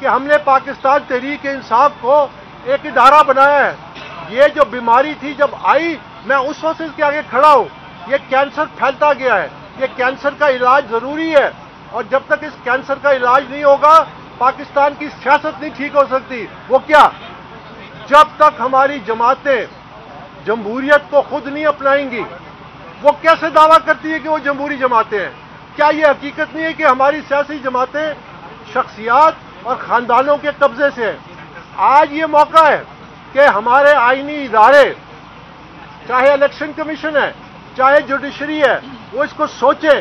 کہ ہم نے پاکستان تحریک انصاف کو ایک ادارہ بنایا ہے. یہ جو بیماری تھی جب آئی میں اس وقت اس کے آگے کھڑا ہوں. یہ کینسر پھیلتا گیا ہے, یہ کینسر کا علاج ضروری ہے, اور جب تک اس کینسر کا علاج نہیں ہوگا پاکستان کی سیاست نہیں ٹھیک ہو سکتی. وہ کیا؟ جب تک ہماری جماعتیں جمہوریت کو خود نہیں اپنائیں گی. وہ کیسے دعویٰ کرتی ہے کہ وہ جمہوری جماعتیں ہیں؟ کیا یہ حقیقت نہیں ہے کہ ہماری سیاسی جماعتیں شخصیات اور خاندانوں کے قبضے سے ہیں؟ آج یہ موقع ہے کہ ہمارے آئینی ادارے, چاہے الیکشن کمیشن ہے, چاہے جوڈیشری ہے, وہ اس کو سوچے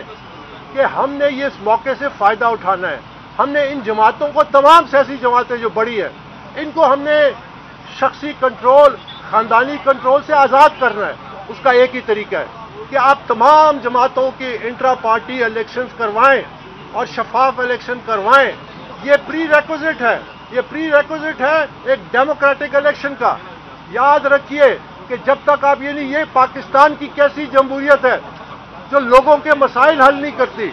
کہ ہم نے یہ اس موقع سے فائدہ اٹھانا ہے. ہم نے ان جماعتوں کو, تمام سیاسی جماعتیں جو بڑی ہیں, ان کو ہم نے شخصی کنٹرول, خاندانی کنٹرول سے آزاد کرنا ہے. اس کا ایک ہی طریقہ ہے کہ آپ تمام جماعتوں کے انٹرا پارٹی الیکشنز کروائیں اور شفاف الیکشن کروائیں. یہ پری ریکوزٹ ہے, یہ پری ریکوزٹ ہے ایک ڈیموکریٹک الیکشن کا. یاد رکھیے کہ جب تک آپ یہ پاکستان کی کیسی جمہوریت ہے جو لوگوں کے مسائل حل نہیں کرتی.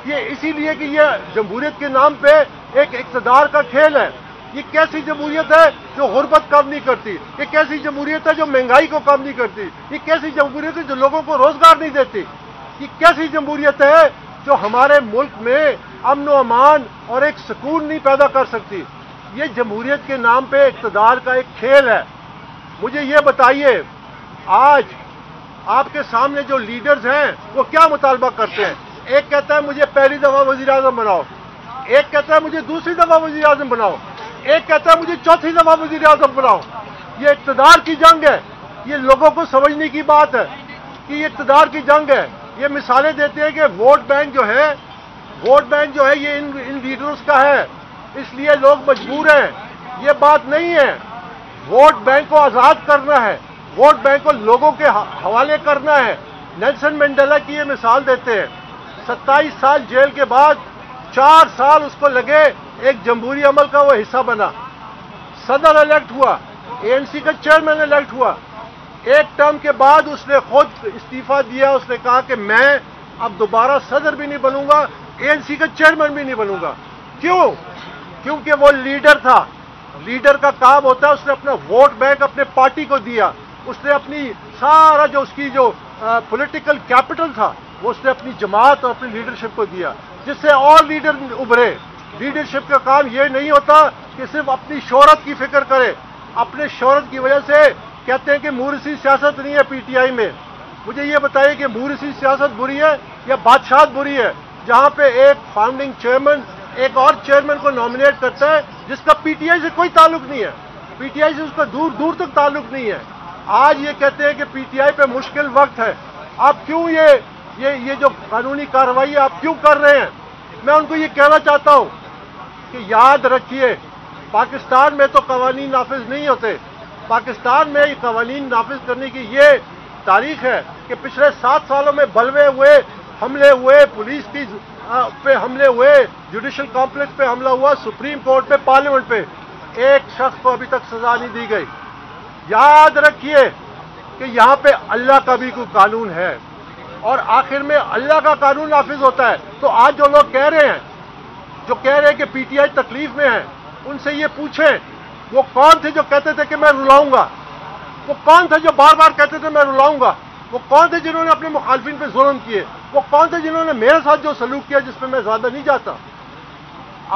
یہ اسی لیے کہ یہ جمہوریت کے نام پہ ایک اقتدار کا کھیل ہے. یہ کیسی جمہوریت ہے جو غربت کم نہیں کرتی؟ یہ کیسی جمہوریت ہے جو مہنگائی کو کم نہیں کرتی؟ یہ کیسی جمہوریت ہے جو لوگوں کو روزگار نہیں دیتی؟ یہ کیسی جمہوریت ہے جو ہمارے ملک میں امن و امان اور ایک سکون نہیں پیدا کر سکتی؟ یہ جمہوریت کے نام پہ اقتدار کا ایک کھیل ہے. مجھے یہ بتائیے, آج آپ کے سامنے جو لیڈرز ہیں وہ کیا مطالبہ کرتے ہیں؟ ایک کہتا ہے مجھے پہلی دفعہ وزیر اعظم بناؤ, ایک کہتا ہے مجھے دوسری دفعہ وزیر اعظم بناؤ, ایک کہتا ہے مجھے چوتھی دفعہ وزیر اعظم بناؤ. یہ اقتدار کی جنگ ہے. یہ لوگوں کو سمجھنے کی بات ہے کہ یہ اقتدار کی جنگ ہے. یہ مثالیں دیتے ہیں کہ ووٹ بینک جو ہے یہ ان لیڈرز کا ہے, اس لیے لوگ مجبور ہیں. یہ بات نہیں ہے. ووٹ بینک کو آزاد کرنا ہے, ووٹ بینک کو لوگوں کے حوالے کرنا ہے. نیلسن منڈیلا کی یہ مثال دیتے ہیں. 27 سال جیل کے بعد 4 سال اس کو لگے ایک جمہوری عمل کا وہ حصہ بنا, صدر الیکٹ ہوا, ANC کا چیئرمین الیکٹ ہوا. ایک ٹرم کے بعد اس نے خود استعفیٰ دیا. اس نے کہا کہ میں اب دوبارہ صدر بھی نہیں بنوں گا, ANC کا چیئرمین بھی نہیں بنوں گا. کیوں؟ کیونکہ وہ لیڈر تھا. لیڈر کا کام ہوتا ہے اس نے اپنا ووٹ بینک اپنے پارٹی کو دیا. اس نے اپنی سارا جو اس کی جو پولیٹیکل کیپٹل تھا وہ اس نے اپنی جماعت اور اپنی لیڈرشپ کو دیا, جس سے اور لیڈر ابھرے. لیڈرشپ کا کام یہ نہیں ہوتا کہ صرف اپنی شہرت کی فکر کرے. اپنے شہرت کی وجہ سے کہتے ہیں کہ مورثی سیاست نہیں ہے PTI میں. مجھے یہ بتائیے کہ مورثی سیاست بری ہے یا بادشاہت بری ہے؟ جہاں پہ ایک فاؤنڈنگ چیئرمین ایک اور چیئرمین کو نامنیٹ کرتا ہے جس کا PTI سے کوئی تعلق نہیں ہے, PTI سے اس کا دور دور تک تعلق نہیں ہے. آج یہ کہتے ہیں کہ PTI پہ مشکل وقت ہے. آپ کیوں یہ جو قانونی کارروائی آپ کیوں کر رہے ہیں؟ میں ان کو یہ کہنا چاہتا ہوں کہ یاد رکھیے پاکستان میں تو قوانین نافذ نہیں ہوتے. پاکستان میں یہ قوانین نافذ کرنے کی یہ تاریخ ہے کہ پچھلے 7 سالوں میں بلوے ہوئے, حملے ہوئے, پولیس کی پہ حملے ہوئے, جوڈیشل کمپلیکس پہ حملہ ہوا, سپریم کورٹ پہ, پارلیمنٹ پہ. ایک شخص کو ابھی تک سزا نہیں دی گئی. یاد رکھیے کہ یہاں پہ اللہ کا بھی کوئی قانون ہے اور آخر میں اللہ کا قانون نافذ ہوتا ہے. تو آج جو لوگ کہہ رہے ہیں کہ PTI تکلیف میں ہے, ان سے یہ پوچھیں وہ کون تھے جو کہتے تھے کہ میں رلاؤں گا؟ وہ کون تھے جو بار بار کہتے تھے میں رلاؤں گا؟ وہ کون تھے جنہوں نے اپنے مخالفین پہ ظلم کیے؟ وہ کون تھے جنہوں نے میرے ساتھ جو سلوک کیا جس پہ میں زیادہ نہیں جاتا؟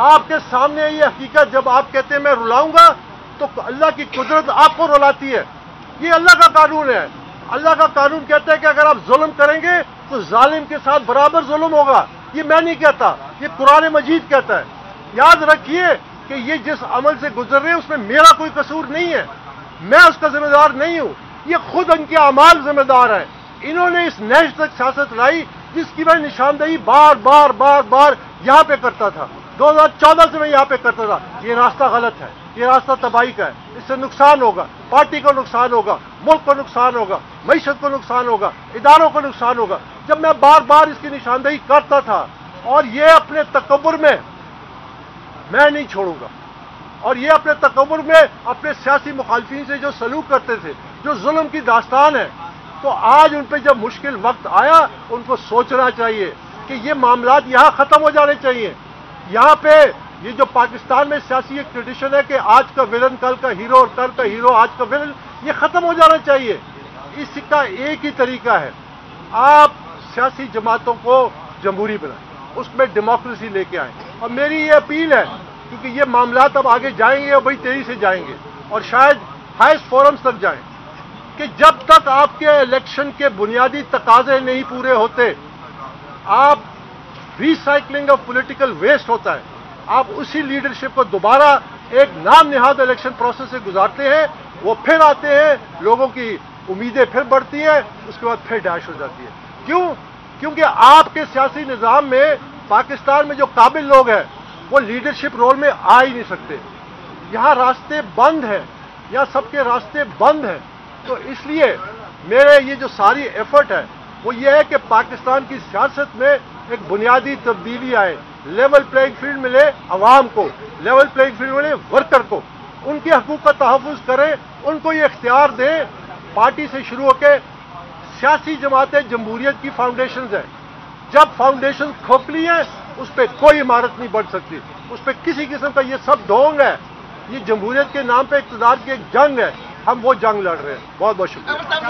آپ کے سامنے یہ حقیقت, جب آپ کہتے ہیں میں رلاؤں گا تو اللہ کی قدرت آپ کو رلاتی ہے. یہ اللہ کا قانون ہے. اللہ کا قانون کہتا ہے کہ اگر آپ ظلم کریں گے تو ظالم کے ساتھ برابر ظلم ہوگا. یہ میں نہیں کہتا, یہ قرآن مجید کہتا ہے. یاد رکھیے کہ یہ جس عمل سے گزر رہے ہیں اس میں میرا کوئی قصور نہیں ہے, میں اس کا ذمہ دار نہیں ہوں. یہ خود ان کے اعمال ذمہ دار ہیں. انہوں نے اس نیش تک سیاست لائی جس کی میں نشاندہی بار بار یہاں پہ کرتا تھا. 2014 سے میں یہاں پہ کرتا تھا. یہ راستہ غلط ہے, یہ راستہ تباہی کا ہے. اس سے نقصان ہوگا, پارٹی کو نقصان ہوگا, ملک کو نقصان ہوگا, معیشت کو نقصان ہوگا, اداروں کو نقصان ہوگا. جب میں بار اس کی نشاندہی کرتا تھا اور یہ اپنے تکبر میں میں نہیں چھوڑوں گا, اور یہ اپنے تکبر میں اپنے سیاسی مخالفین سے جو سلوک کرتے تھے, جو ظلم کی داستان ہے, تو آج ان پہ جب مشکل وقت آیا ان کو سوچنا چاہیے کہ یہ معاملات یہاں ختم ہو جانے چاہیے. یہاں پہ یہ جو پاکستان میں سیاسی ایک ٹریڈیشن ہے کہ آج کا ولن کل کا ہیرو اور کل کا ہیرو آج کا ولن، یہ ختم ہو جانا چاہیے۔ اس کا ایک ہی طریقہ ہے، آپ سیاسی جماعتوں کو جمہوری بنائیں، اس میں ڈیموکریسی لے کے آئیں۔ اور میری یہ اپیل ہے، کیونکہ یہ معاملات اب آگے جائیں گے اور بڑی تیزی سے جائیں گے اور شاید ہائیسٹ فورمز تک جائیں، کہ جب تک آپ کے الیکشن کے بنیادی تقاضے نہیں پورے ہوتے، آپ ریسائکلنگ آف پولیٹیکل ویسٹ ہوتا ہے، آپ اسی لیڈرشپ کو دوبارہ ایک نام نہاد الیکشن پروسیس سے گزارتے ہیں، وہ پھر آتے ہیں، لوگوں کی امیدیں پھر بڑھتی ہیں، اس کے بعد پھر ڈیش ہو جاتی ہے۔ کیوں؟ کیونکہ آپ کے سیاسی نظام میں پاکستان میں جو قابل لوگ ہیں وہ لیڈرشپ رول میں آ ہی نہیں سکتے، یہاں راستے بند ہیں، یہاں سب کے راستے بند ہیں۔ تو اس لیے میرے یہ جو ساری ایفرٹ ہے وہ یہ ہے کہ پاکستان کی سیاست میں ایک بنیادی تبدیلی آئے، لیول پلینگ فیلڈ ملے عوام کو، لیول پلینگ فیلڈ ملے ورکر کو، ان کے حقوق کا تحفظ کریں، ان کو یہ اختیار دیں۔ پارٹی سے شروع ہو کے سیاسی جماعتیں جمہوریت کی فاؤنڈیشنز ہیں، جب فاؤنڈیشن کھوکھلی ہیں اس پہ کوئی عمارت نہیں بن سکتی، اس پہ کسی قسم کا یہ سب ڈھونگ ہے، یہ جمہوریت کے نام پہ اقتدار کی ایک جنگ ہے، ہم وہ جنگ لڑ رہے ہیں۔ بہت بہت شکریہ۔